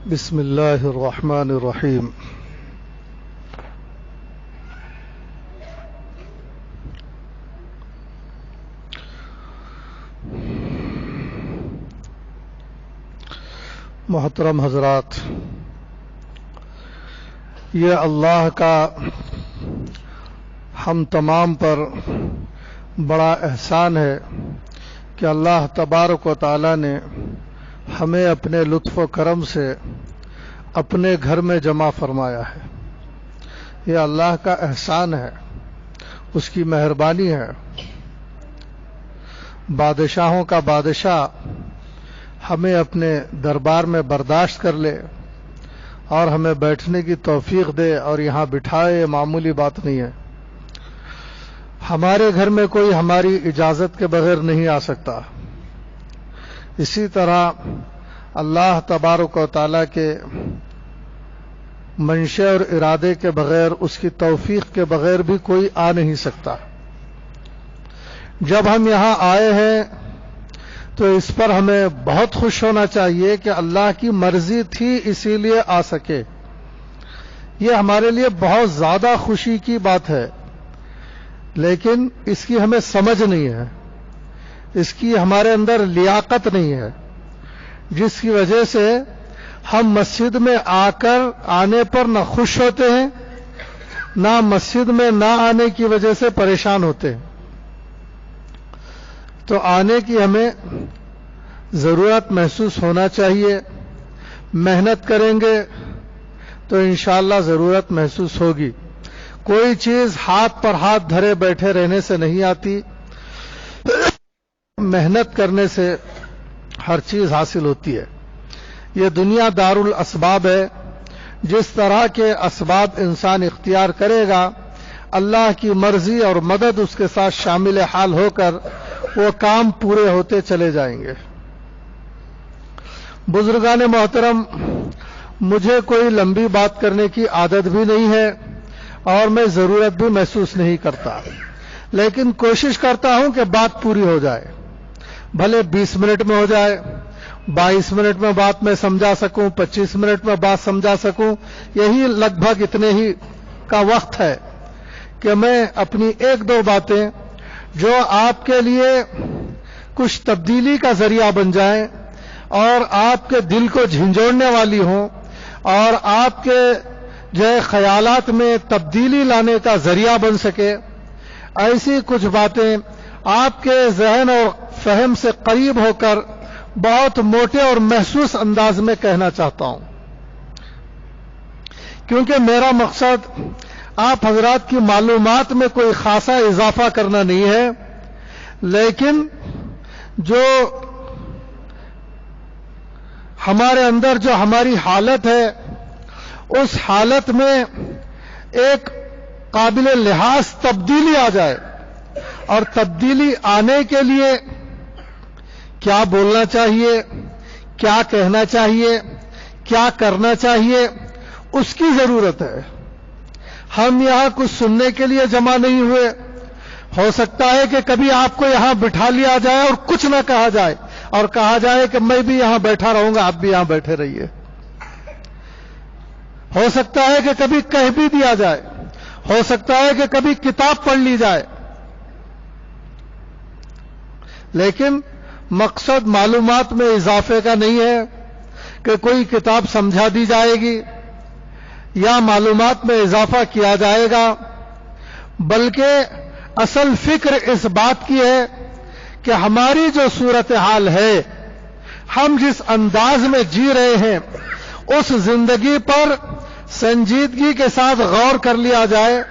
بسم اللہ الرحمن الرحیم. محترم حضرات، یہ اللہ کا ہم تمام پر بڑا احسان ہے کہ اللہ تبارک و تعالی نے ہمیں اپنے لطف و کرم سے اپنے گھر میں جمع فرمایا ہے. یہ اللہ کا احسان ہے، اس کی مہربانی ہے. بادشاہوں کا بادشاہ ہمیں اپنے دربار میں برداشت کر لے اور ہمیں بیٹھنے کی توفیق دے اور یہاں بٹھائے، یہ معمولی بات نہیں ہے. ہمارے گھر میں کوئی ہماری اجازت کے بغیر نہیں آ سکتا. اسی طرح اللہ تبارک و تعالیٰ کے منشاء اور ارادے کے بغیر، اس کی توفیق کے بغیر بھی کوئی آ نہیں سکتا. جب ہم یہاں آئے ہیں تو اس پر ہمیں بہت خوش ہونا چاہیے کہ اللہ کی مرضی تھی اسی لیے آ سکے. یہ ہمارے لیے بہت زیادہ خوشی کی بات ہے، لیکن اس کی ہمیں سمجھ نہیں ہے، اس کی ہمارے اندر لیاقت نہیں ہے، جس کی وجہ سے ہم مسجد میں آنے پر نہ خوش ہوتے ہیں، نہ مسجد میں نہ آنے کی وجہ سے پریشان ہوتے ہیں. تو آنے کی ہمیں ضرورت محسوس ہونا چاہیے. محنت کریں گے تو انشاءاللہ ضرورت محسوس ہوگی. کوئی چیز ہاتھ پر ہاتھ دھرے بیٹھے رہنے سے نہیں آتی، محنت کرنے سے ہر چیز حاصل ہوتی ہے. یہ دنیا دار الاسباب ہے. جس طرح کے اسباب انسان اختیار کرے گا، اللہ کی مرضی اور مدد اس کے ساتھ شامل حال ہو کر وہ کام پورے ہوتے چلے جائیں گے. بزرگان محترم، مجھے کوئی لمبی بات کرنے کی عادت بھی نہیں ہے اور میں ضرورت بھی محسوس نہیں کرتا، لیکن کوشش کرتا ہوں کہ بات پوری ہو جائے. بھلے 20 منٹ میں ہو جائے، 22 منٹ میں بات میں سمجھا سکوں، 25 منٹ میں بات سمجھا سکوں. یہی لگ بھگ اتنے ہی کا وقت ہے کہ میں اپنی ایک دو باتیں جو آپ کے لیے کچھ تبدیلی کا ذریعہ بن جائیں اور آپ کے دل کو جھنجھوڑنے والی ہوں اور آپ کے جو خیالات میں تبدیلی لانے کا ذریعہ بن سکے، ایسی کچھ باتیں آپ کے ذہن اور فہم سے قریب ہو کر بہت موٹے اور محسوس انداز میں کہنا چاہتا ہوں. کیونکہ میرا مقصد آپ حضرات کی معلومات میں کوئی خاصا اضافہ کرنا نہیں ہے، لیکن جو ہمارے اندر جو ہماری حالت ہے، اس حالت میں ایک قابل لحاظ تبدیلی آ جائے. اور تبدیلی آنے کے لیے کیا بولنا چاہیے، کیا کہنا چاہیے، کیا کرنا چاہیے، اس کی ضرورت ہے. ہم یہاں کچھ سننے کے لیے جمع نہیں ہوئے. ہو سکتا ہے کہ کبھی آپ کو یہاں بٹھا لیا جائے اور کچھ نہ کہا جائے اور کہا جائے کہ میں بھی یہاں بیٹھا رہوں گا، آپ بھی یہاں بیٹھے رہیے. ہو سکتا ہے کہ کبھی کہہ بھی دیا جائے، ہو سکتا ہے کہ کبھی کتاب پڑھ لی جائے، لیکن مقصد معلومات میں اضافے کا نہیں ہے کہ کوئی کتاب سمجھا دی جائے گی یا معلومات میں اضافہ کیا جائے گا، بلکہ اصل فکر اس بات کی ہے کہ ہماری جو صورتحال ہے، ہم جس انداز میں جی رہے ہیں، اس زندگی پر سنجیدگی کے ساتھ غور کر لیا جائے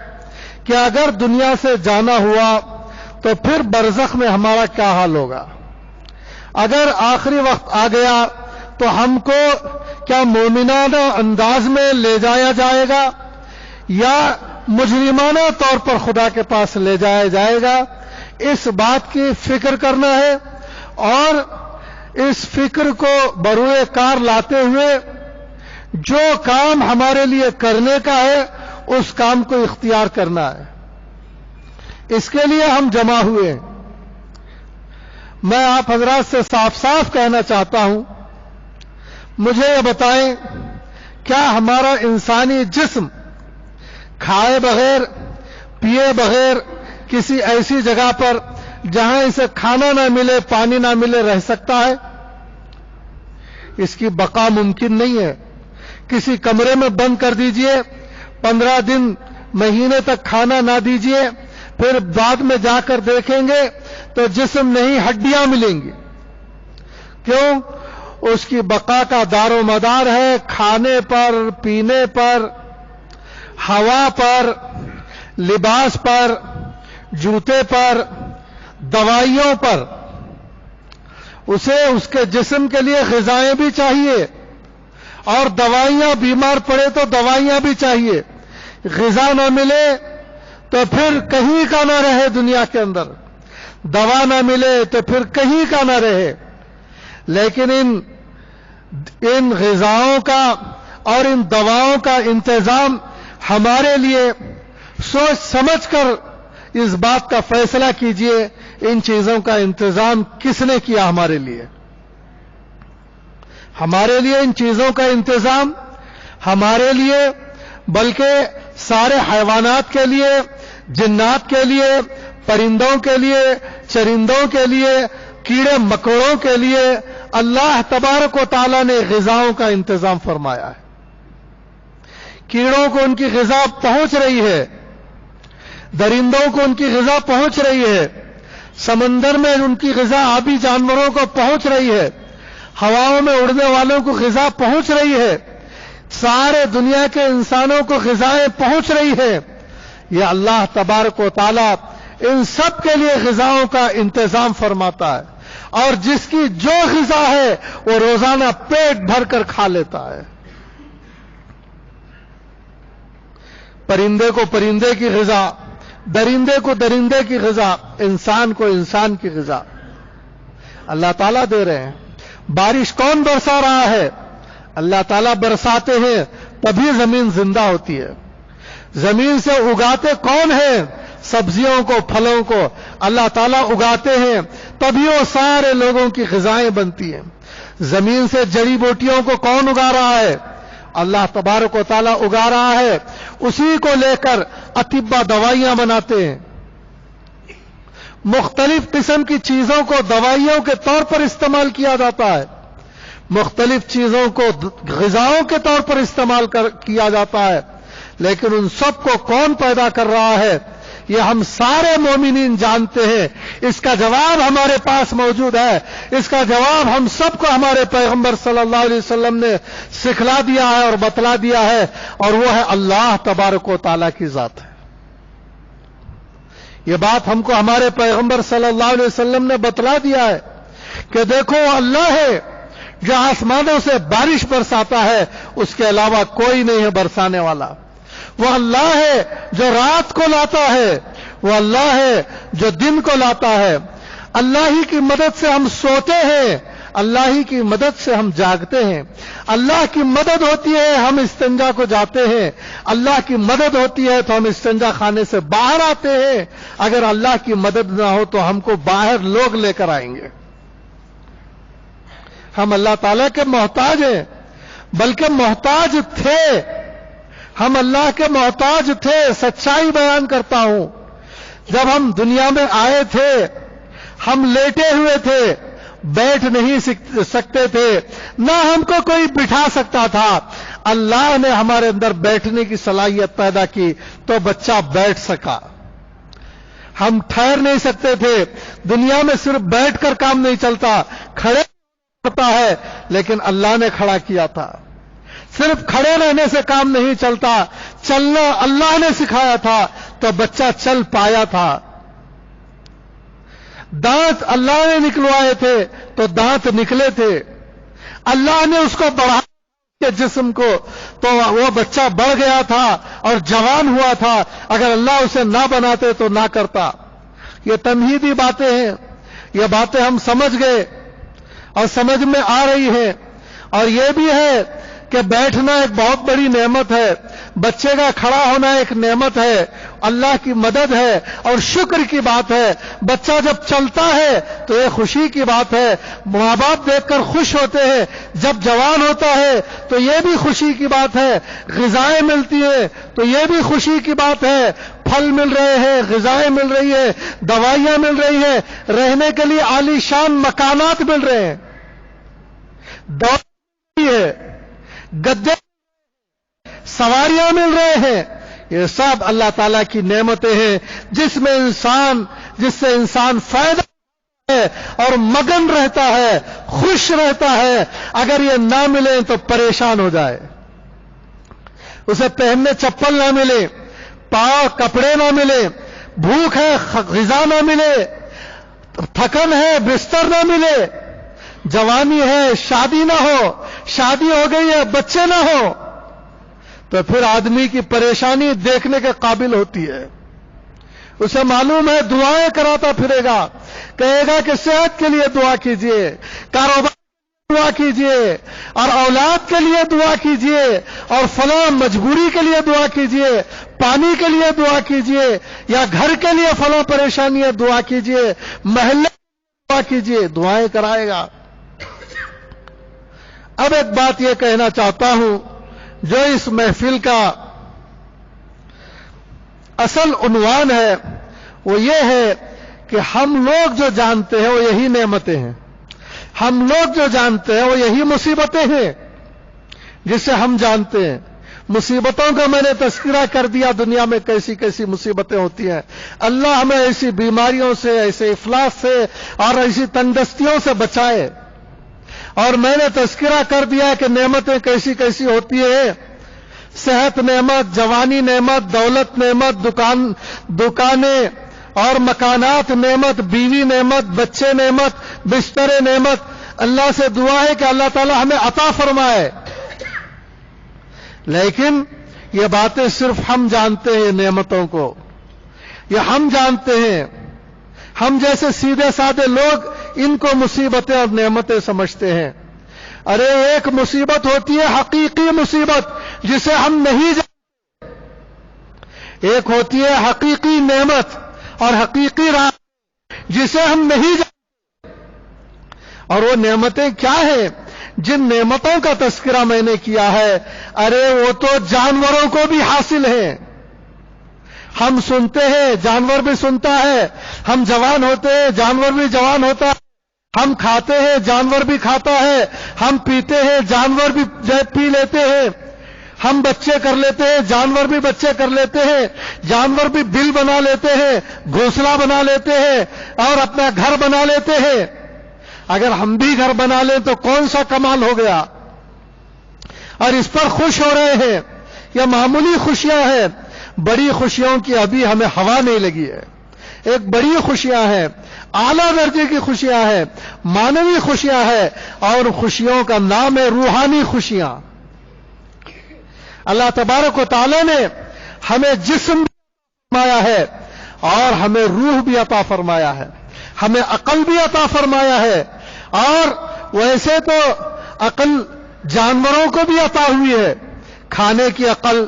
کہ اگر دنیا سے جانا ہوا تو پھر برزخ میں ہمارا کیا حال ہوگا. اگر آخری وقت آ گیا تو ہم کو کیا مومنانہ انداز میں لے جایا جائے گا یا مجرمانہ طور پر خدا کے پاس لے جایا جائے گا. اس بات کی فکر کرنا ہے اور اس فکر کو بروئے کار لاتے ہوئے جو کام ہمارے لیے کرنے کا ہے اس کام کو اختیار کرنا ہے. اس کے لیے ہم جمع ہوئے. میں آپ حضرات سے صاف صاف کہنا چاہتا ہوں، مجھے یہ بتائیں کیا ہمارا انسانی جسم کھائے بغیر پیے بغیر کسی ایسی جگہ پر جہاں اسے کھانا نہ ملے پانی نہ ملے رہ سکتا ہے؟ اس کی بقا ممکن نہیں ہے. کسی کمرے میں بند کر دیجئے، 15 دن مہینے تک کھانا نہ دیجئے، پھر بعد میں جا کر دیکھیں گے تو جسم نہیں ہڈیاں ملیں گی. کیوں؟ اس کی بقا کا دار و مدار ہے کھانے پر، پینے پر، ہوا پر، لباس پر، جوتے پر، دوائیوں پر. اسے اس کے جسم کے لیے غذائیں بھی چاہیے اور دوائیاں، بیمار پڑے تو دوائیاں بھی چاہیے. غذا نہ ملے تو پھر کہیں کا نہ رہے دنیا کے اندر، دوا نہ ملے تو پھر کہیں کا نہ رہے. لیکن ان غذاؤں کا اور ان دواؤں کا انتظام ہمارے لیے سوچ سمجھ کر اس بات کا فیصلہ کیجئے ان چیزوں کا انتظام کس نے کیا ہمارے لیے؟ ہمارے لیے ان چیزوں کا انتظام ہمارے لیے بلکہ سارے حیوانات کے لیے، جنات کے لیے، پرندوں کے لیے، چرندوں کے لیے، کیڑے مکوڑوں کے لیے اللہ تبارک و تعالی نے غذاؤں کا انتظام فرمایا ہے. کیڑوں کو ان کی غذا پہنچ رہی ہے، درندوں کو ان کی غذا پہنچ رہی ہے، سمندر میں ان کی غذا آبی جانوروں کو پہنچ رہی ہے، ہواؤں میں اڑنے والوں کو غذا پہنچ رہی ہے، سارے دنیا کے انسانوں کو غذائیں پہنچ رہی ہے. یہ اللہ تبارک و تعالی ان سب کے لیے غذاؤں کا انتظام فرماتا ہے، اور جس کی جو غذا ہے وہ روزانہ پیٹ بھر کر کھا لیتا ہے. پرندے کو پرندے کی غذا، درندے کو درندے کی غذا، انسان کو انسان کی غذا اللہ تعالیٰ دے رہے ہیں. بارش کون برسا رہا ہے؟ اللہ تعالیٰ برساتے ہیں تبھی زمین زندہ ہوتی ہے. زمین سے اگاتے کون ہیں؟ سبزیوں کو، پھلوں کو اللہ تعالیٰ اگاتے ہیں تبھی وہ سارے لوگوں کی غذائیں بنتی ہیں. زمین سے جڑی بوٹیوں کو کون اگا رہا ہے؟ اللہ تبارک و تعالیٰ اگا رہا ہے. اسی کو لے کر اطباء دوائیاں بناتے ہیں. مختلف قسم کی چیزوں کو دوائیوں کے طور پر استعمال کیا جاتا ہے، مختلف چیزوں کو غذاؤں کے طور پر استعمال کیا جاتا ہے. لیکن ان سب کو کون پیدا کر رہا ہے یہ ہم سارے مومنین جانتے ہیں. اس کا جواب ہمارے پاس موجود ہے. اس کا جواب ہم سب کو ہمارے پیغمبر صلی اللہ علیہ وسلم نے سکھلا دیا ہے اور بتلا دیا ہے، اور وہ ہے اللہ تبارک و تعالیٰ کی ذات ہے. یہ بات ہم کو ہمارے پیغمبر صلی اللہ علیہ وسلم نے بتلا دیا ہے کہ دیکھو اللہ ہے جو آسمانوں سے بارش برساتا ہے، اس کے علاوہ کوئی نہیں ہے برسانے والا. وہ اللہ ہے جو رات کو لاتا ہے، وہ اللہ ہے جو دن کو لاتا ہے. اللہ ہی کی مدد سے ہم سوتے ہیں، اللہ ہی کی مدد سے ہم جاگتے ہیں. اللہ کی مدد ہوتی ہے ہم استنجا کو جاتے ہیں، اللہ کی مدد ہوتی ہے تو ہم استنجا خانے سے باہر آتے ہیں. اگر اللہ کی مدد نہ ہو تو ہم کو باہر لوگ لے کر آئیں گے. ہم اللہ تعالیٰ کے محتاج ہیں، بلکہ محتاج تھے. ہم اللہ کے محتاج تھے. سچائی بیان کرتا ہوں، جب ہم دنیا میں آئے تھے ہم لیٹے ہوئے تھے، بیٹھ نہیں سکتے تھے، نہ ہم کو کوئی بٹھا سکتا تھا. اللہ نے ہمارے اندر بیٹھنے کی صلاحیت پیدا کی تو بچہ بیٹھ سکا. ہم ٹھہر نہیں سکتے تھے، دنیا میں صرف بیٹھ کر کام نہیں چلتا، کھڑے ہوتا ہے، لیکن اللہ نے کھڑا کیا تھا. صرف کھڑے رہنے سے کام نہیں چلتا، چلنا اللہ نے سکھایا تھا تو بچہ چل پایا تھا. دانت اللہ نے نکلوائے تھے تو دانت نکلے تھے. اللہ نے اس کو بڑھا کے جسم کو تو وہ بچہ بڑھ گیا تھا اور جوان ہوا تھا. اگر اللہ اسے نہ بناتے تو نہ کرتا. یہ تمہیدی باتیں ہیں، یہ باتیں ہم سمجھ گئے اور سمجھ میں آ رہی ہیں. اور یہ بھی ہے کہ بیٹھنا ایک بہت بڑی نعمت ہے، بچے کا کھڑا ہونا ایک نعمت ہے، اللہ کی مدد ہے اور شکر کی بات ہے۔ بچہ جب چلتا ہے تو یہ خوشی کی بات ہے، ماں باپ دیکھ کر خوش ہوتے ہیں۔ جب جوان ہوتا ہے تو یہ بھی خوشی کی بات ہے، غذائیں ملتی ہیں تو یہ بھی خوشی کی بات ہے، پھل مل رہے ہیں، غذائیں مل رہی ہے، دوائیاں مل رہی ہیں، رہنے کے لیے عالی شان مکانات مل رہے ہیں، دوا ہے، گدے سواریاں مل رہے ہیں۔ یہ سب اللہ تعالیٰ کی نعمتیں ہیں جس سے انسان فائدہ ہے اور مگن رہتا ہے، خوش رہتا ہے۔ اگر یہ نہ ملے تو پریشان ہو جائے، اسے پہننے چپل نہ ملے، پاؤں کپڑے نہ ملے، بھوک ہے غذا نہ ملے، تھکن ہے بستر نہ ملے، جوانی ہے شادی نہ ہو، شادی ہو گئی ہے بچے نہ ہو، تو پھر آدمی کی پریشانی دیکھنے کے قابل ہوتی ہے۔ اسے معلوم ہے دعائیں کراتا پھرے گا، کہے گا کہ صحت کے لیے دعا کیجئے، کاروبار دعا کیجئے، اور اولاد کے لیے دعا کیجئے، اور فلاں مجبوری کے لیے دعا کیجئے، پانی کے لیے دعا کیجئے، یا گھر کے لیے فلاں پریشانی ہے دعا کیجئے، محلے دعا کیجئے، دعائیں کرائے گا۔ اب ایک بات یہ کہنا چاہتا ہوں جو اس محفل کا اصل عنوان ہے، وہ یہ ہے کہ ہم لوگ جو جانتے ہیں وہ یہی نعمتیں ہیں، ہم لوگ جو جانتے ہیں وہ یہی مصیبتیں ہیں جسے ہم جانتے ہیں۔ مصیبتوں کا میں نے تذکرہ کر دیا، دنیا میں کیسی کیسی مصیبتیں ہوتی ہیں۔ اللہ ہمیں ایسی بیماریوں سے، ایسے افلاس سے اور ایسی تندرستیوں سے بچائے۔ اور میں نے تذکرہ کر دیا کہ نعمتیں کیسی کیسی ہوتی ہیں، صحت نعمت، جوانی نعمت، دولت نعمت، دکانیں اور مکانات نعمت، بیوی نعمت، بچے نعمت، بستر نعمت۔ اللہ سے دعا ہے کہ اللہ تعالی ہمیں عطا فرمائے، لیکن یہ باتیں صرف ہم جانتے ہیں نعمتوں کو، یہ ہم جانتے ہیں۔ ہم جیسے سیدھے سادے لوگ ان کو مصیبتیں اور نعمتیں سمجھتے ہیں۔ ارے ایک مصیبت ہوتی ہے حقیقی مصیبت جسے ہم نہیں جانتے، ایک ہوتی ہے حقیقی نعمت اور حقیقی راحت جسے ہم نہیں جانتے۔ اور وہ نعمتیں کیا ہیں؟ جن نعمتوں کا تذکرہ میں نے کیا ہے، ارے وہ تو جانوروں کو بھی حاصل ہیں۔ ہم سنتے ہیں، جانور بھی سنتا ہے، ہم جوان ہوتے ہیں، جانور بھی جوان ہوتا ہے، ہم کھاتے ہیں، جانور بھی کھاتا ہے، ہم پیتے ہیں، جانور بھی پی لیتے ہیں، ہم بچے کر لیتے ہیں، جانور بھی بچے کر لیتے ہیں، جانور بھی بل بنا لیتے ہیں، گھونسلہ بنا لیتے ہیں اور اپنا گھر بنا لیتے ہیں۔ اگر ہم بھی گھر بنا لیں تو کون سا کمال ہو گیا، اور اس پر خوش ہو رہے ہیں۔ یہ معمولی خوشیاں ہیں، بڑی خوشیوں کی ابھی ہمیں ہوا نہیں لگی ہے۔ ایک بڑی خوشیاں ہیں، اعلیٰ درجے کی خوشیاں ہیں، مانوی خوشیاں ہیں، اور خوشیوں کا نام ہے روحانی خوشیاں۔ اللہ تبارک و تعالی نے ہمیں جسم بھی فرمایا ہے اور ہمیں روح بھی عطا فرمایا ہے، ہمیں عقل بھی عطا فرمایا ہے، اور ویسے تو عقل جانوروں کو بھی عطا ہوئی ہے، کھانے کی عقل،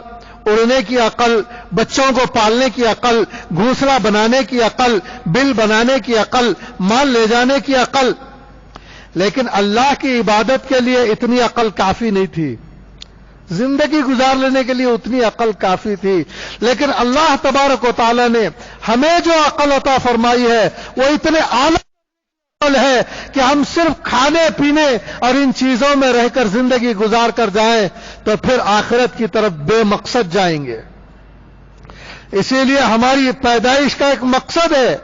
اڑنے کی عقل، بچوں کو پالنے کی عقل، گھونسلہ بنانے کی عقل، بل بنانے کی عقل، مال لے جانے کی عقل۔ لیکن اللہ کی عبادت کے لیے اتنی عقل کافی نہیں تھی، زندگی گزار لینے کے لیے اتنی عقل کافی تھی، لیکن اللہ تبارک و تعالی نے ہمیں جو عقل عطا فرمائی ہے وہ اتنے اعلیٰ ہے کہ ہم صرف کھانے پینے اور ان چیزوں میں رہ کر زندگی گزار کر جائیں تو پھر آخرت کی طرف بے مقصد جائیں گے۔ اسی لیے ہماری پیدائش کا ایک مقصد ہے،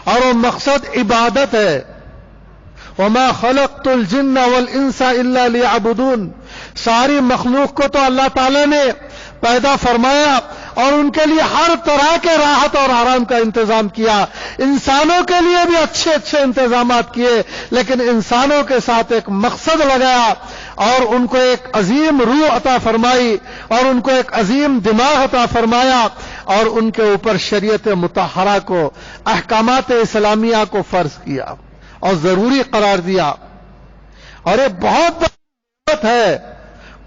اور وہ مقصد عبادت ہے۔ وَمَا خَلَقْتُ الْجِنَّ وَالْإِنسَ إِلَّا لِيَعْبُدُونَ۔ ساری مخلوق کو تو اللہ تعالی نے پیدا فرمایا اور ان کے لیے ہر طرح کے راحت اور آرام کا انتظام کیا، انسانوں کے لیے بھی اچھے اچھے انتظامات کیے، لیکن انسانوں کے ساتھ ایک مقصد لگایا اور ان کو ایک عظیم روح عطا فرمائی اور ان کو ایک عظیم دماغ عطا فرمایا اور ان کے اوپر شریعت مطہرہ کو، احکامات اسلامیہ کو فرض کیا اور ضروری قرار دیا۔ اور یہ بہت بات ہے،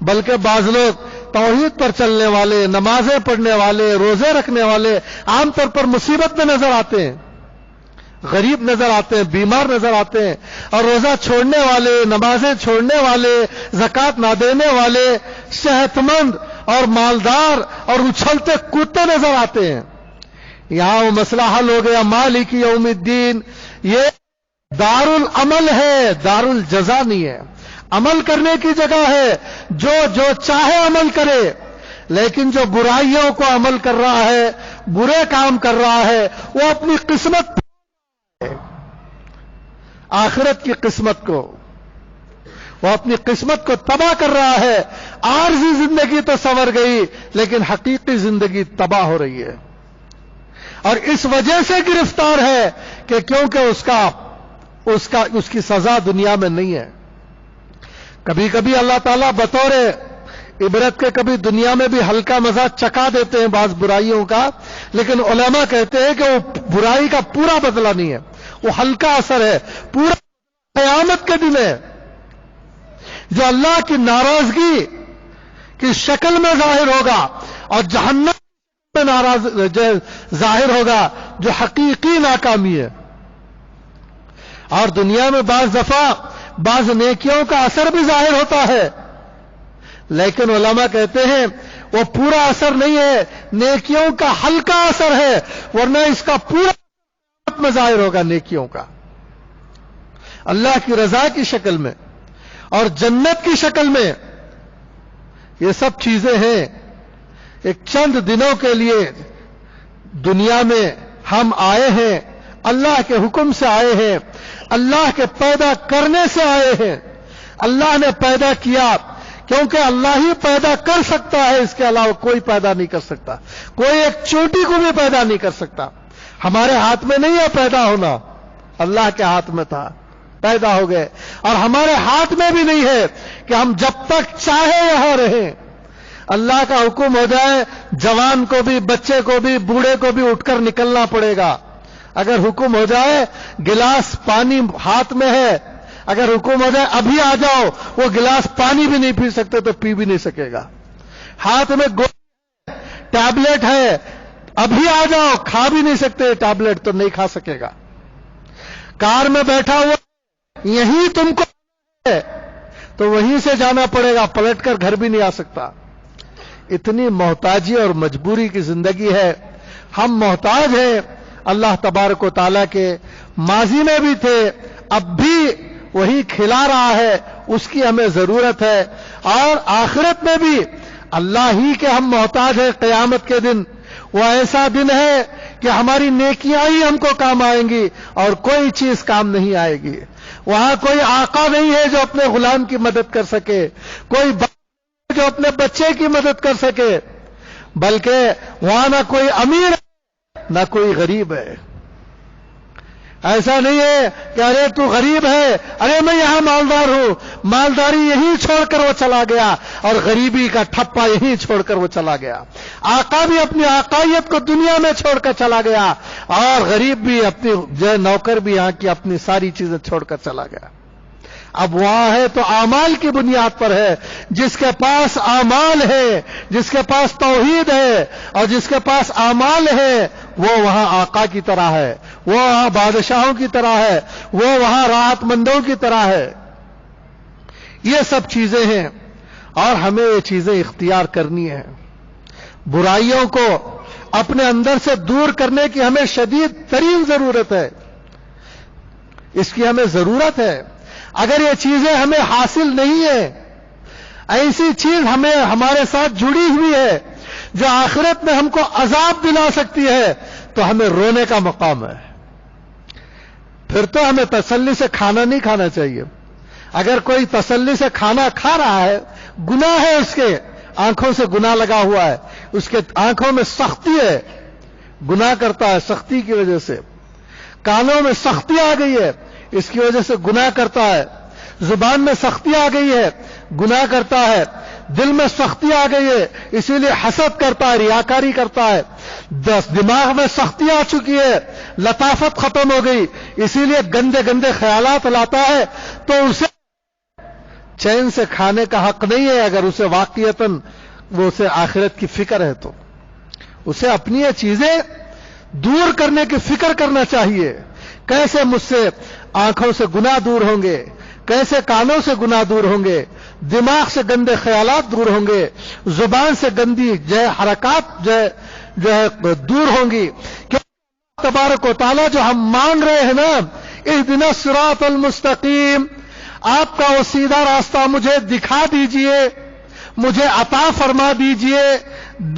بلکہ بعض لوگ توحید پر چلنے والے، نمازیں پڑھنے والے، روزے رکھنے والے عام طور پر مصیبت میں نظر آتے ہیں، غریب نظر آتے ہیں، بیمار نظر آتے ہیں، اور روزہ چھوڑنے والے، نمازیں چھوڑنے والے، زکوٰۃ نہ دینے والے صحت مند اور مالدار اور اچھلتے کودتے نظر آتے ہیں۔ یہاں وہ مسئلہ حل ہو گیا، مالک یوم الدین یہ دار العمل ہے، دار الجزا نہیں ہے، عمل کرنے کی جگہ ہے، جو چاہے عمل کرے، لیکن جو برائیوں کو عمل کر رہا ہے، برے کام کر رہا ہے، وہ اپنی قسمت آخرت کی قسمت کو، وہ اپنی قسمت کو تباہ کر رہا ہے۔ عارضی زندگی تو سنور گئی لیکن حقیقی زندگی تباہ ہو رہی ہے، اور اس وجہ سے گرفتار ہے کہ کیونکہ اس کی سزا دنیا میں نہیں ہے۔ کبھی کبھی اللہ تعالیٰ بطور عبرت کے کبھی دنیا میں بھی ہلکا مزہ چکھا دیتے ہیں بعض برائیوں کا، لیکن علماء کہتے ہیں کہ وہ برائی کا پورا بدلہ نہیں ہے، وہ ہلکا اثر ہے، پورا قیامت کے دن ہے، جو اللہ کی ناراضگی کی شکل میں ظاہر ہوگا، اور جہنم میں ظاہر ہوگا، جو حقیقی ناکامی ہے۔ اور دنیا میں بعض دفعہ بعض نیکیوں کا اثر بھی ظاہر ہوتا ہے، لیکن علماء کہتے ہیں وہ پورا اثر نہیں ہے، نیکیوں کا ہلکا اثر ہے، ورنہ اس کا پورا میں ظاہر ہوگا نیکیوں کا، اللہ کی رضا کی شکل میں اور جنت کی شکل میں۔ یہ سب چیزیں ہیں، ایک چند دنوں کے لیے دنیا میں ہم آئے ہیں، اللہ کے حکم سے آئے ہیں، اللہ کے پیدا کرنے سے آئے ہیں۔ اللہ نے پیدا کیا کیونکہ اللہ ہی پیدا کر سکتا ہے، اس کے علاوہ کوئی پیدا نہیں کر سکتا، کوئی ایک چوٹی کو بھی پیدا نہیں کر سکتا۔ ہمارے ہاتھ میں نہیں ہے پیدا ہونا، اللہ کے ہاتھ میں تھا، پیدا ہو گئے، اور ہمارے ہاتھ میں بھی نہیں ہے کہ ہم جب تک چاہے یہاں رہیں۔ اللہ کا حکم ہو جائے، جوان کو بھی، بچے کو بھی، بوڑھے کو بھی اٹھ کر نکلنا پڑے گا۔ اگر حکم ہو جائے گلاس پانی ہاتھ میں ہے، اگر حکم ہو جائے ابھی آ جاؤ، وہ گلاس پانی بھی نہیں پی سکتے تو پی بھی نہیں سکے گا۔ ہاتھ میں ٹیبلٹ ہے، ابھی آ جاؤ، کھا بھی نہیں سکتے ٹیبلٹ تو نہیں کھا سکے گا۔ کار میں بیٹھا ہوا یہیں تم کو ہے تو وہیں سے جانا پڑے گا، پلٹ کر گھر بھی نہیں آ سکتا۔ اتنی محتاجی اور مجبوری کی زندگی ہے، ہم محتاج ہیں اللہ تبارک و تعالیٰ کے، ماضی میں بھی تھے، اب بھی وہی کھلا رہا ہے، اس کی ہمیں ضرورت ہے، اور آخرت میں بھی اللہ ہی کے ہم محتاج ہیں۔ قیامت کے دن وہ ایسا دن ہے کہ ہماری نیکیاں ہی ہم کو کام آئیں گی اور کوئی چیز کام نہیں آئے گی۔ وہاں کوئی آقا نہیں ہے جو اپنے غلام کی مدد کر سکے، کوئی باپ جو اپنے بچے کی مدد کر سکے، بلکہ وہاں نہ کوئی امیر ہے نہ کوئی غریب ہے۔ ایسا نہیں ہے کہ ارے تو غریب ہے، ارے میں یہاں مالدار ہوں، مالداری یہیں چھوڑ کر وہ چلا گیا اور غریبی کا ٹھپا یہیں چھوڑ کر وہ چلا گیا۔ آقا بھی اپنی آقائیت کو دنیا میں چھوڑ کر چلا گیا، اور غریب بھی اپنی نوکر بھی یہاں کی اپنی ساری چیزیں چھوڑ کر چلا گیا۔ اب وہاں ہے تو اعمال کی بنیاد پر ہے، جس کے پاس اعمال ہے، جس کے پاس توحید ہے اور جس کے پاس اعمال ہے، وہ وہاں آقا کی طرح ہے، وہ وہاں بادشاہوں کی طرح ہے، وہ وہاں راحت مندوں کی طرح ہے۔ یہ سب چیزیں ہیں اور ہمیں یہ چیزیں اختیار کرنی ہیں۔ برائیوں کو اپنے اندر سے دور کرنے کی ہمیں شدید ترین ضرورت ہے، اس کی ہمیں ضرورت ہے۔ اگر یہ چیزیں ہمیں حاصل نہیں ہیں، ایسی چیز ہمیں ہمارے ساتھ جڑی ہوئی ہے جو آخرت میں ہم کو عذاب دلا سکتی ہے، تو ہمیں رونے کا مقام ہے۔ پھر تو ہمیں تسلی سے کھانا نہیں کھانا چاہیے۔ اگر کوئی تسلی سے کھانا کھا رہا ہے، گناہ ہے، اس کے آنکھوں سے گناہ لگا ہوا ہے، اس کے آنکھوں میں سختی ہے، گناہ کرتا ہے سختی کی وجہ سے، کانوں میں سختی آ گئی ہے، اس کی وجہ سے گناہ کرتا ہے، زبان میں سختی آ گئی ہے، گناہ کرتا ہے، دل میں سختی آ گئی ہے، اسی لیے حسد کرتا ہے، ریاکاری کرتا ہے، دماغ میں سختی آ چکی ہے، لطافت ختم ہو گئی، اسی لیے گندے گندے خیالات لاتا ہے، تو اسے چین سے کھانے کا حق نہیں ہے اگر اسے واقعتاً وہ اسے آخرت کی فکر ہے تو اسے اپنی یہ چیزیں دور کرنے کی فکر کرنا چاہیے. کیسے مجھ سے آنکھوں سے گناہ دور ہوں گے, کیسے کانوں سے گناہ دور ہوں گے, دماغ سے گندے خیالات دور ہوں گے, زبان سے گندی حرکات جو ہے دور ہوں گی. کہ تبارک و تعالیٰ جو ہم مانگ رہے ہیں نا, اہدنا الصراط المستقیم, آپ کا وہ سیدھا راستہ مجھے دکھا دیجئے, مجھے عطا فرما دیجئے,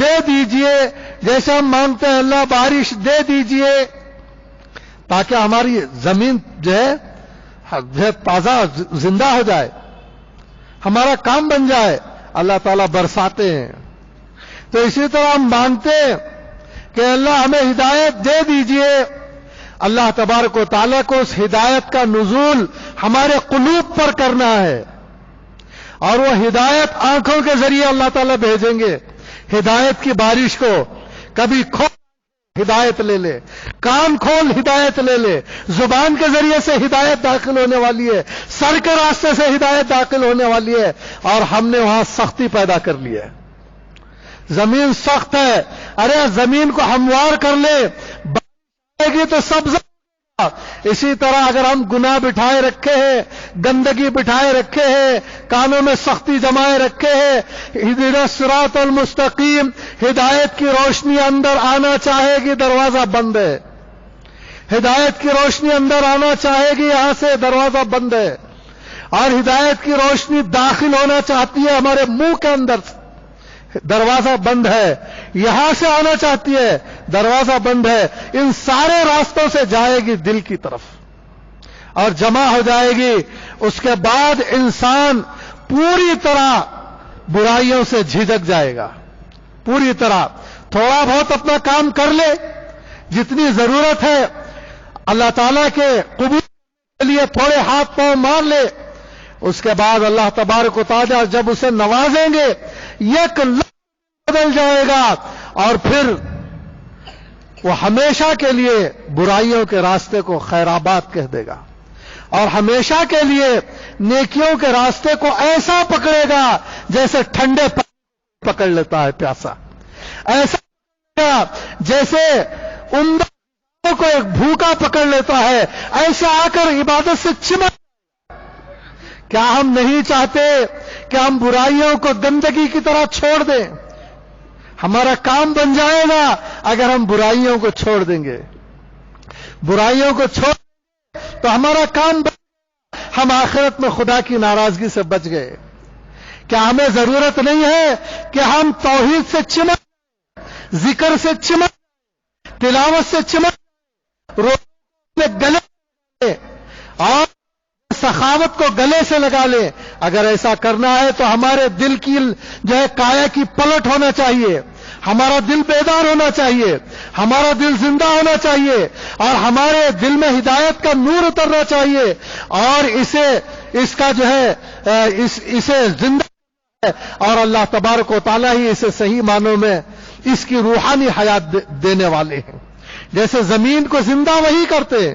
دے دیجئے. جیسے ہم مانگتے ہیں اللہ بارش دے دیجئے تاکہ ہماری زمین جو ہے تازہ زندہ ہو جائے, ہمارا کام بن جائے. اللہ تعالیٰ برساتے ہیں. تو اسی طرح ہم مانگتے ہیں کہ اللہ ہمیں ہدایت دے دیجئے. اللہ تبارک و تعالیٰ کو اس ہدایت کا نزول ہمارے قلوب پر کرنا ہے, اور وہ ہدایت آنکھوں کے ذریعے اللہ تعالیٰ بھیجیں گے. ہدایت کی بارش کو کبھی کھول ہدایت لے لے, کان کھول ہدایت لے لے, زبان کے ذریعے سے ہدایت داخل ہونے والی ہے, سر کے راستے سے ہدایت داخل ہونے والی ہے. اور ہم نے وہاں سختی پیدا کر لی ہے. زمین سخت ہے, ارے زمین کو ہموار کر لے, بارش آئے گی تو سبز. اسی طرح اگر ہم گناہ بٹھائے رکھے ہیں, گندگی بٹھائے رکھے ہیں, کانوں میں سختی جمائے رکھے ہیں, اہدنا الصراط المستقیم, ہدایت کی روشنی اندر آنا چاہے گی دروازہ بند ہے. ہدایت کی روشنی اندر آنا چاہے گی, یہاں سے دروازہ بند ہے. اور ہدایت کی روشنی داخل ہونا چاہتی ہے ہمارے منہ کے اندر, دروازہ بند ہے. یہاں سے آنا چاہتی ہے, دروازہ بند ہے. ان سارے راستوں سے جائے گی دل کی طرف اور جمع ہو جائے گی. اس کے بعد انسان پوری طرح برائیوں سے جھجک جائے گا, پوری طرح. تھوڑا بہت اپنا کام کر لے, جتنی ضرورت ہے اللہ تعالیٰ کے قبول کے لیے تھوڑے ہاتھ پاؤں مار لے. اس کے بعد اللہ تبارک و تعالیٰ جب اسے نوازیں گے, یک لفظ بدل جائے گا, اور پھر وہ ہمیشہ کے لیے برائیوں کے راستے کو خیرآباد کہہ دے گا, اور ہمیشہ کے لیے نیکیوں کے راستے کو ایسا پکڑے گا جیسے ٹھنڈے پکڑ لیتا ہے پیاسا, ایسا جیسے عمدہ کو ایک بھوکا پکڑ لیتا ہے, ایسے آ کر عبادت سے چمٹ. کیا ہم نہیں چاہتے کہ ہم برائیوں کو گندگی کی طرح چھوڑ دیں؟ ہمارا کام بن جائے گا اگر ہم برائیوں کو چھوڑ دیں گے. برائیوں کو چھوڑ تو ہمارا کام بن گا, ہم آخرت میں خدا کی ناراضگی سے بچ گئے. کیا ہمیں ضرورت نہیں ہے کہ ہم توحید سے چمک, ذکر سے چمک, تلاوت سے چمک, روزے گلے اور سخاوت کو گلے سے لگا لے؟ اگر ایسا کرنا ہے تو ہمارے دل کی جو ہے کایا کی پلٹ ہونا چاہیے, ہمارا دل بیدار ہونا چاہیے, ہمارا دل زندہ ہونا چاہیے, اور ہمارے دل میں ہدایت کا نور اترنا چاہیے, اور اس کا جو ہے اسے زندہ ہے, اور اللہ تبارک و تعالیٰ ہی اسے صحیح معنوں میں اس کی روحانی حیات دینے والے ہیں. جیسے زمین کو زندہ وہی کرتے,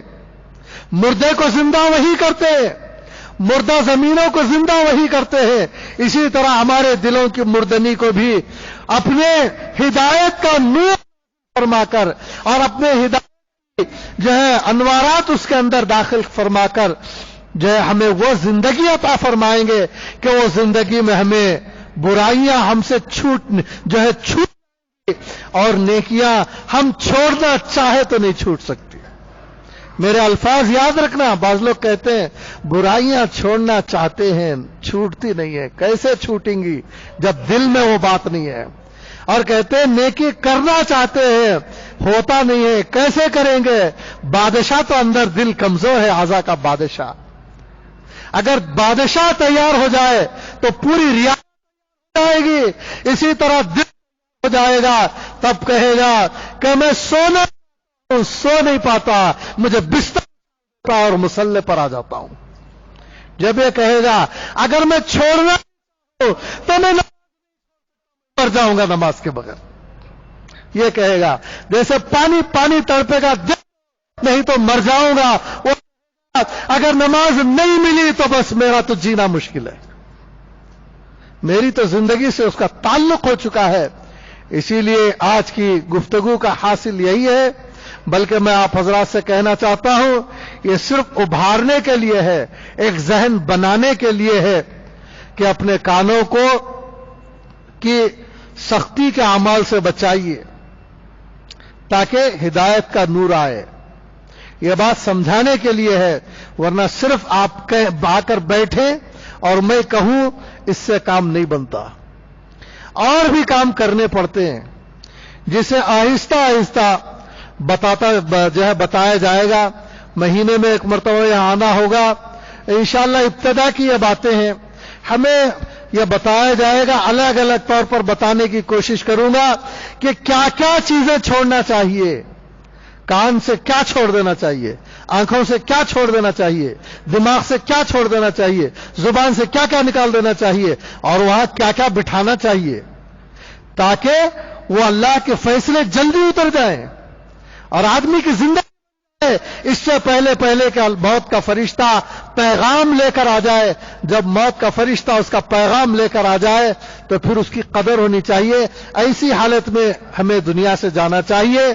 مردے کو زندہ وہی کرتے, مردہ زمینوں کو زندہ وہی کرتے ہیں, اسی طرح ہمارے دلوں کی مردنی کو بھی اپنے ہدایت کا نور فرما کر اور اپنے ہدایت جو ہے انوارات اس کے اندر داخل فرما کر جو ہے ہمیں وہ زندگی عطا فرمائیں گے کہ وہ زندگی میں ہمیں برائیاں ہم سے چھوٹ اور نیکیاں ہم چھوڑنا چاہے تو نہیں چھوٹ سکتی. میرے الفاظ یاد رکھنا, بعض لوگ کہتے ہیں برائیاں چھوڑنا چاہتے ہیں چھوٹتی نہیں ہے. کیسے چھوٹیں گی جب دل میں وہ بات نہیں ہے؟ اور کہتے ہیں نیکی کرنا چاہتے ہیں ہوتا نہیں ہے, کیسے کریں گے؟ بادشاہ تو اندر دل کمزور ہے, اعضا کا بادشاہ. اگر بادشاہ تیار ہو جائے تو پوری ریاست آئے گی. اسی طرح دل ہو جائے گا تب کہے گا کہ میں سو نہیں پاتا, مجھے بستر اور مسلح پر آ جاتا ہوں. جب یہ کہے گا اگر میں چھوڑنا تو میں مر جاؤں گا نماز کے بغیر, یہ کہے گا جیسے پانی تڑپے گا نہیں تو مر جاؤں گا, اگر نماز نہیں ملی تو بس میرا تو جینا مشکل ہے. میری تو زندگی سے اس کا تعلق ہو چکا ہے. اسی لیے آج کی گفتگو کا حاصل یہی ہے. بلکہ میں آپ حضرات سے کہنا چاہتا ہوں یہ صرف ابھارنے کے لیے ہے, ایک ذہن بنانے کے لیے ہے کہ اپنے کانوں کو کی سختی کے اعمال سے بچائیے تاکہ ہدایت کا نور آئے. یہ بات سمجھانے کے لیے ہے, ورنہ صرف آپ آ کر بیٹھیں اور میں کہوں اس سے کام نہیں بنتا. اور بھی کام کرنے پڑتے ہیں جسے آہستہ آہستہ بتایا جائے گا. مہینے میں ایک مرتبہ یہاں آنا ہوگا انشاءاللہ. ابتدا کی یہ باتیں ہیں, ہمیں یہ بتایا جائے گا. الگ الگ طور پر بتانے کی کوشش کروں گا کہ کیا کیا چیزیں چھوڑنا چاہیے, کان سے کیا چھوڑ دینا چاہیے, آنکھوں سے کیا چھوڑ دینا چاہیے, دماغ سے کیا چھوڑ دینا چاہیے, زبان سے کیا کیا نکال دینا چاہیے, اور وہاں کیا کیا بٹھانا چاہیے تاکہ وہ اللہ کے فیصلے جلدی اتر جائیں اور آدمی کی زندگی اس سے پہلے کہ موت کا فرشتہ پیغام لے کر آ جائے. جب موت کا فرشتہ اس کا پیغام لے کر آ جائے تو پھر اس کی قدر ہونی چاہیے. ایسی حالت میں ہمیں دنیا سے جانا چاہیے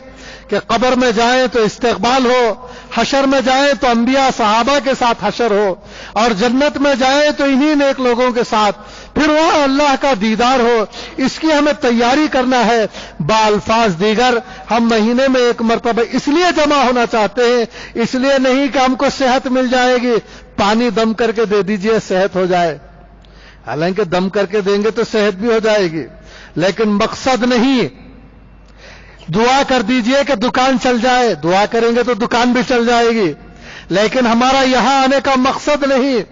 کہ قبر میں جائیں تو استقبال ہو, حشر میں جائیں تو انبیاء صحابہ کے ساتھ حشر ہو, اور جنت میں جائیں تو انہی نیک لوگوں کے ساتھ پھر وہاں اللہ کا دیدار ہو. اس کی ہمیں تیاری کرنا ہے. بالفاظ دیگر ہم مہینے میں ایک مرتبہ اس لیے جمع ہونا چاہتے ہیں, اس لیے نہیں کہ ہم کو صحت مل جائے گی, پانی دم کر کے دے دیجئے صحت ہو جائے. حالانکہ دم کر کے دیں گے تو صحت بھی ہو جائے گی, لیکن مقصد نہیں. دعا کر دیجئے کہ دکان چل جائے, دعا کریں گے تو دکان بھی چل جائے گی, لیکن ہمارا یہاں آنے کا مقصد نہیں,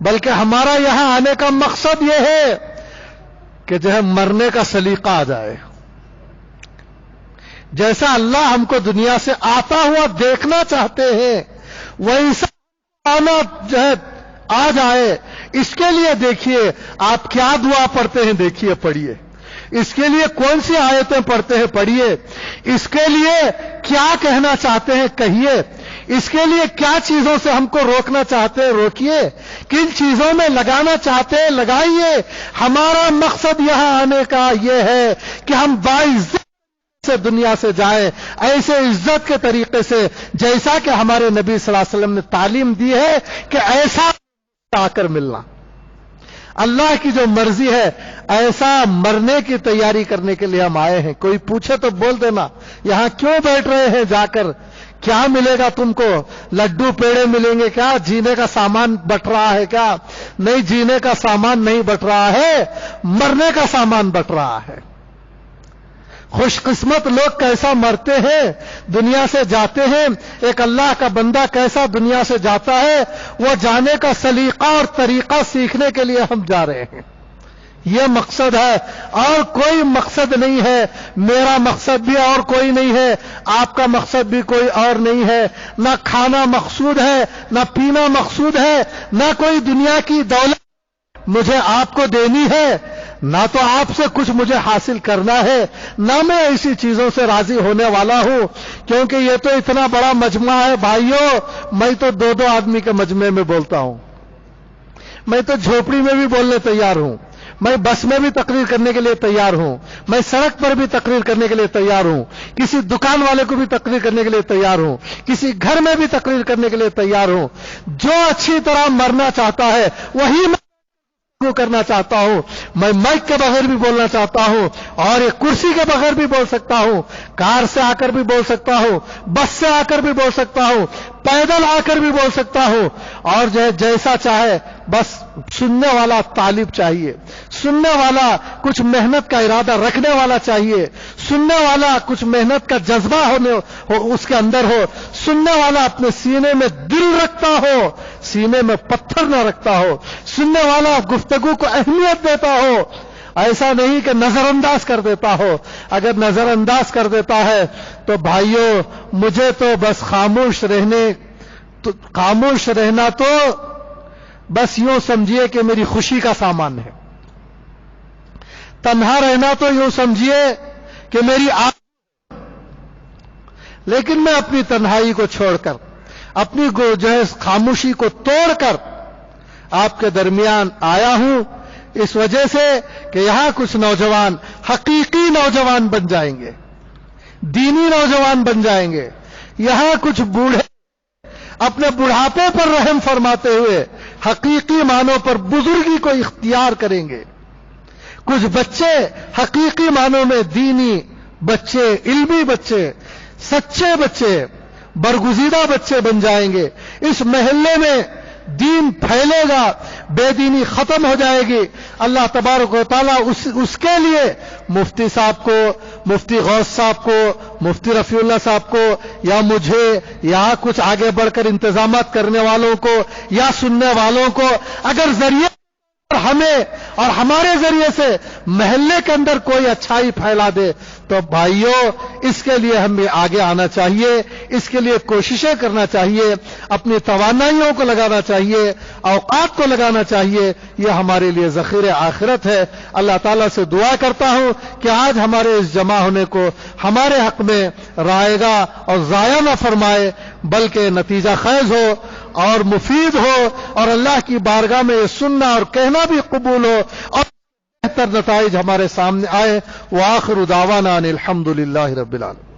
بلکہ ہمارا یہاں آنے کا مقصد یہ ہے کہ جو ہے مرنے کا سلیقہ آ جائے. جیسا اللہ ہم کو دنیا سے آتا ہوا دیکھنا چاہتے ہیں ویسا آنا جو ہے آ جائے. اس کے لیے دیکھیے آپ کیا دعا پڑھتے ہیں, دیکھیے پڑھیے. اس کے لیے کون سی آیتیں پڑھتے ہیں, پڑھیے. اس کے لیے کیا کہنا چاہتے ہیں, کہیے. اس کے لیے کیا چیزوں سے ہم کو روکنا چاہتے ہیں, روکیے. کن چیزوں میں لگانا چاہتے ہیں, لگائیے. ہمارا مقصد یہاں آنے کا یہ ہے کہ ہم باعزت سے دنیا سے جائیں, ایسے عزت کے طریقے سے جیسا کہ ہمارے نبی صلی اللہ علیہ وسلم نے تعلیم دی ہے کہ ایسا آ کر ملنا. اللہ کی جو مرضی ہے ایسا مرنے کی تیاری کرنے کے لیے ہم آئے ہیں. کوئی پوچھے تو بول دینا یہاں کیوں بیٹھ رہے ہیں, جا کر کیا ملے گا تم کو, لڈو پیڑے ملیں گے کیا, جینے کا سامان بٹ رہا ہے کیا؟ نہیں, جینے کا سامان نہیں بٹ رہا ہے, مرنے کا سامان بٹ رہا ہے. خوش قسمت لوگ کیسا مرتے ہیں, دنیا سے جاتے ہیں. ایک اللہ کا بندہ کیسا دنیا سے جاتا ہے, وہ جانے کا سلیقہ اور طریقہ سیکھنے کے لیے ہم جا رہے ہیں. یہ مقصد ہے, اور کوئی مقصد نہیں ہے. میرا مقصد بھی اور کوئی نہیں ہے, آپ کا مقصد بھی کوئی اور نہیں ہے. نہ کھانا مقصود ہے, نہ پینا مقصود ہے, نہ کوئی دنیا کی دولت مجھے آپ کو دینی ہے, نہ تو آپ سے کچھ مجھے حاصل کرنا ہے, نہ میں ایسی چیزوں سے راضی ہونے والا ہوں. کیونکہ یہ تو اتنا بڑا مجمع ہے بھائیوں, میں تو دو آدمی کے مجمع میں بولتا ہوں. میں تو جھوپڑی میں بھی بولنے تیار ہوں, میں بس میں بھی تقریر کرنے کے لیے تیار ہوں, میں سڑک پر بھی تقریر کرنے کے لیے تیار ہوں, کسی دکان والے کو بھی تقریر کرنے کے لیے تیار ہوں, کسی گھر میں بھی تقریر کرنے کے لیے تیار ہوں. جو اچھی طرح مرنا چاہتا ہے وہی میں کرنا چاہتا ہوں. میں مائک کے بغیر بھی بولنا چاہتا ہوں, اور ایک کرسی کے بغیر بھی بول سکتا ہوں, کار سے آ کر بھی بول سکتا ہوں, بس سے آ کر بھی بول سکتا ہوں, پیدل آ کر بھی بول سکتا ہوں. اور جیسا چاہے, بس سننے والا طالب چاہیے, سننے والا کچھ محنت کا ارادہ رکھنے والا چاہیے, سننے والا کچھ محنت کا جذبہ اس کے اندر ہو, سننے والا اپنے سینے میں دل رکھتا ہو, سینے میں پتھر نہ رکھتا ہو, سننے والا گفتگو کو اہمیت دیتا ہو. ایسا نہیں کہ نظر انداز کر دیتا ہو. اگر نظر انداز کر دیتا ہے تو بھائیوں مجھے تو بس خاموش رہنا تو بس یوں سمجھیے کہ میری خوشی کا سامان ہے. تنہا رہنا تو یوں سمجھیے کہ میری لیکن میں اپنی تنہائی کو چھوڑ کر, اپنی جو ہے خاموشی کو توڑ کر آپ کے درمیان آیا ہوں اس وجہ سے کہ یہاں کچھ نوجوان حقیقی نوجوان بن جائیں گے، دینی نوجوان بن جائیں گے. یہاں کچھ بوڑھے اپنے بڑھاپے پر رحم فرماتے ہوئے حقیقی معنوں پر بزرگی کو اختیار کریں گے. کچھ بچے حقیقی معنوں میں دینی بچے، علمی بچے، سچے بچے، برگزیدہ بچے بن جائیں گے. اس محلے میں دین پھیلے گا، بے دینی ختم ہو جائے گی. اللہ تبارک و تعالیٰ اس کے لیے مفتی صاحب کو، مفتی غوث صاحب کو، مفتی رفیع اللہ صاحب کو، یا مجھے، یا کچھ آگے بڑھ کر انتظامات کرنے والوں کو یا سننے والوں کو اگر ذریعے ہمیں اور ہمارے ذریعے سے محلے کے اندر کوئی اچھائی پھیلا دے تو بھائیوں اس کے لیے ہمیں آگے آنا چاہیے، اس کے لیے کوششیں کرنا چاہیے، اپنی توانائیوں کو لگانا چاہیے، اوقات کو لگانا چاہیے. یہ ہمارے لیے ذخیرہ آخرت ہے. اللہ تعالیٰ سے دعا کرتا ہوں کہ آج ہمارے اس جمع ہونے کو ہمارے حق میں رائے گا اور ضائع نہ فرمائے، بلکہ نتیجہ خیز ہو اور مفید ہو، اور اللہ کی بارگاہ میں یہ سننا اور کہنا بھی قبول ہو اور بہتر نتائج ہمارے سامنے آئے. وآخر دعوانا ان الحمد للہ رب العالمین.